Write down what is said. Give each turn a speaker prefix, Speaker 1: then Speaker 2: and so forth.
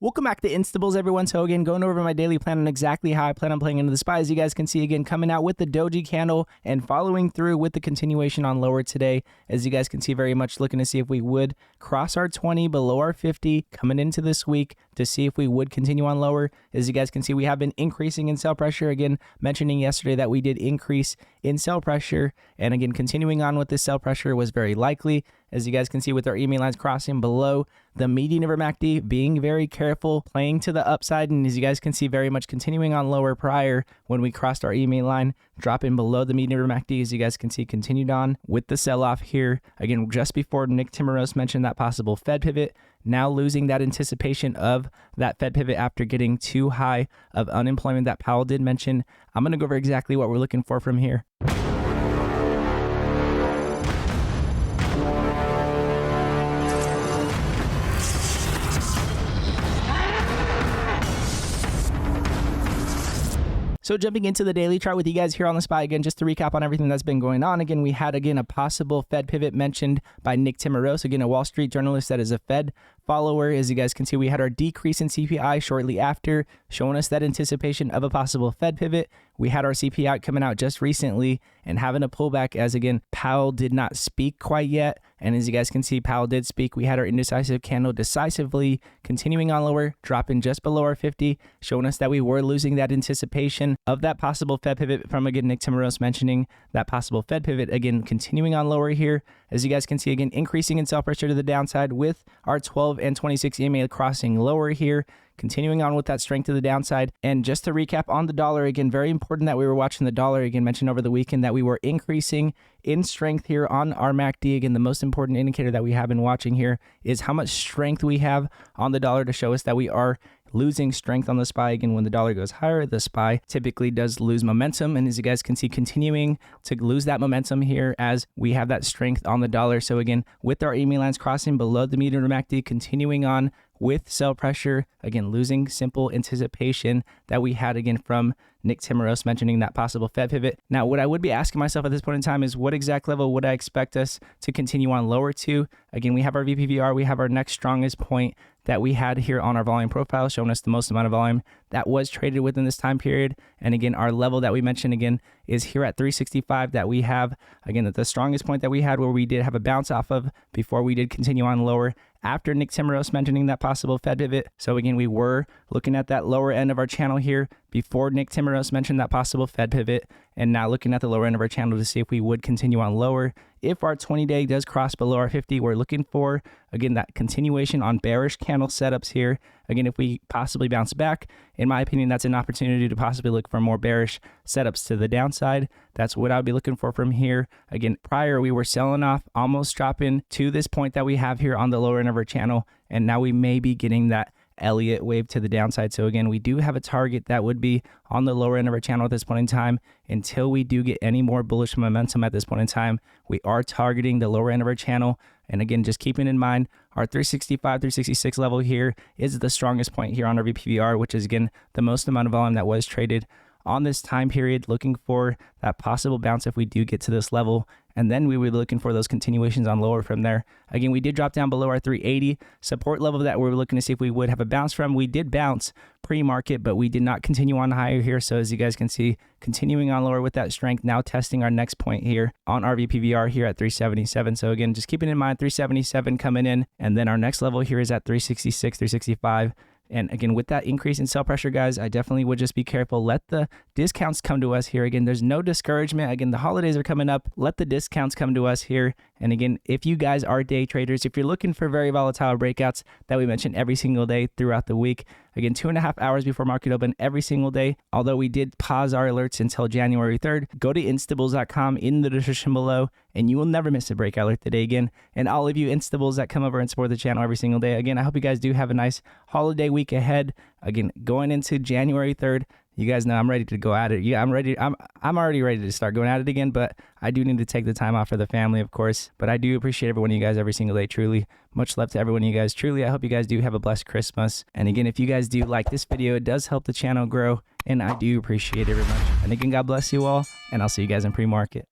Speaker 1: Welcome back to Instables, everyone. So again, going over my daily plan on exactly how I plan on playing into the SPY. As you guys can see, again, coming out with the doji candle and following through with the continuation on lower today. As you guys can see, very much looking to see if we would cross our 20 below our 50 coming into this week to see if we would continue on lower. As you guys can see, we have been increasing in sell pressure. Again, mentioning yesterday that we did increase in sell pressure. And again, continuing on with this sell pressure was very likely. As you guys can see with our EMA lines crossing below the median of our MACD, being very careful, playing to the upside. And as you guys can see, very much continuing on lower prior when we crossed our EMA line, dropping below the median of our MACD. As you guys can see, continued on with the sell-off here. Again, just before Nick Timiraos mentioned that possible Fed pivot, now losing that anticipation of that Fed pivot after getting too high of unemployment that Powell did mention. I'm going to go over exactly what we're looking for from here. So jumping into the daily chart with you guys here on the SPY, again, just to recap on everything that's been going on. Again, we had, a possible Fed pivot mentioned by Nick Timiraos, again, a Wall Street journalist that is a Fed follower. As you guys can see, we had our decrease in CPI shortly after, showing us that anticipation of a possible Fed pivot. We had our CPI coming out just recently and having a pullback as, again, Powell did not speak quite yet. And as you guys can see, Powell did speak. We had our indecisive candle decisively continuing on lower, dropping just below our 50, showing us that we were losing that anticipation of that possible Fed pivot from, again, Nick Timiraos mentioning that possible Fed pivot, again, continuing on lower here. As you guys can see, again, increasing in sell pressure to the downside with our 12 and 26 EMA crossing lower here, continuing on with that strength to the downside. And just to recap on the dollar, again, very important that we were watching the dollar, again, mentioned over the weekend that we were increasing in strength here on our MACD. Again, the most important indicator that we have been watching here is how much strength we have on the dollar to show us that we are losing strength on the SPY. Again, when the dollar goes higher, the SPY typically does lose momentum. And as you guys can see, continuing to lose that momentum here as we have that strength on the dollar. So again, with our EMA lines crossing below the median of MACD, continuing on with sell pressure, again, losing simple anticipation that we had, again, from Nick Timiraos mentioning that possible Fed pivot. Now, what I would be asking myself at this point in time is what exact level would I expect us to continue on lower to? Again, we have our VPVR, we have our next strongest point that we had here on our volume profile, showing us the most amount of volume that was traded within this time period. And again, our level that we mentioned, again, is here at 365 that we have, again, the strongest point that we had where we did have a bounce off of before we did continue on lower after Nick Timiraos mentioning that possible Fed pivot. So again, we were looking at that lower end of our channel here before Nick Timiraos mentioned that possible Fed pivot, and now looking at the lower end of our channel to see if we would continue on lower. If our 20-day does cross below our 50, we're looking for, again, that continuation on bearish candle setups here. Again, if we possibly bounce back, in my opinion, that's an opportunity to possibly look for more bearish setups to the downside. That's what I would be looking for from here. Again, prior, we were selling off, almost dropping to this point that we have here on the lower end of our channel, and now we may be getting that Elliott wave to the downside. So again, we do have a target that would be on the lower end of our channel at this point in time. Until we do get any more bullish momentum at this point in time, we are targeting the lower end of our channel. And again, just keeping in mind, our 365, 366 level here is the strongest point here on our VPVR, which is, again, the most amount of volume that was traded on this time period, looking for that possible bounce if we do get to this level. And then we would be looking for those continuations on lower from there. Again, we did drop down below our 380 support level that we're looking to see if we would have a bounce from. We did bounce pre-market, but we did not continue on higher here. So as you guys can see, continuing on lower with that strength, now testing our next point here on our VPVR here at 377. So again, just keeping in mind 377 coming in, and then our next level here is at 366, 365. And again, with that increase in sell pressure, guys, I definitely would just be careful. Let the discounts come to us here. Again, there's no discouragement. Again, the holidays are coming up. Let the discounts come to us here. And again, if you guys are day traders, if you're looking for very volatile breakouts that we mention every single day throughout the week, again, 2.5 hours before market open every single day, although we did pause our alerts until January 3rd, go to instables.com in the description below, and you will never miss a breakout alert today again. And all of you Instables that come over and support the channel every single day, again, I hope you guys do have a nice holiday week ahead. Again, going into January 3rd, you guys know I'm ready to go at it. Yeah, I'm ready. I'm already ready to start going at it again, but I do need to take the time off for the family, of course. But I do appreciate every one of you guys every single day, truly. Much love to every one of you guys. Truly, I hope you guys do have a blessed Christmas. And again, if you guys do like this video, it does help the channel grow, and I do appreciate it very much. And again, God bless you all, and I'll see you guys in pre-market.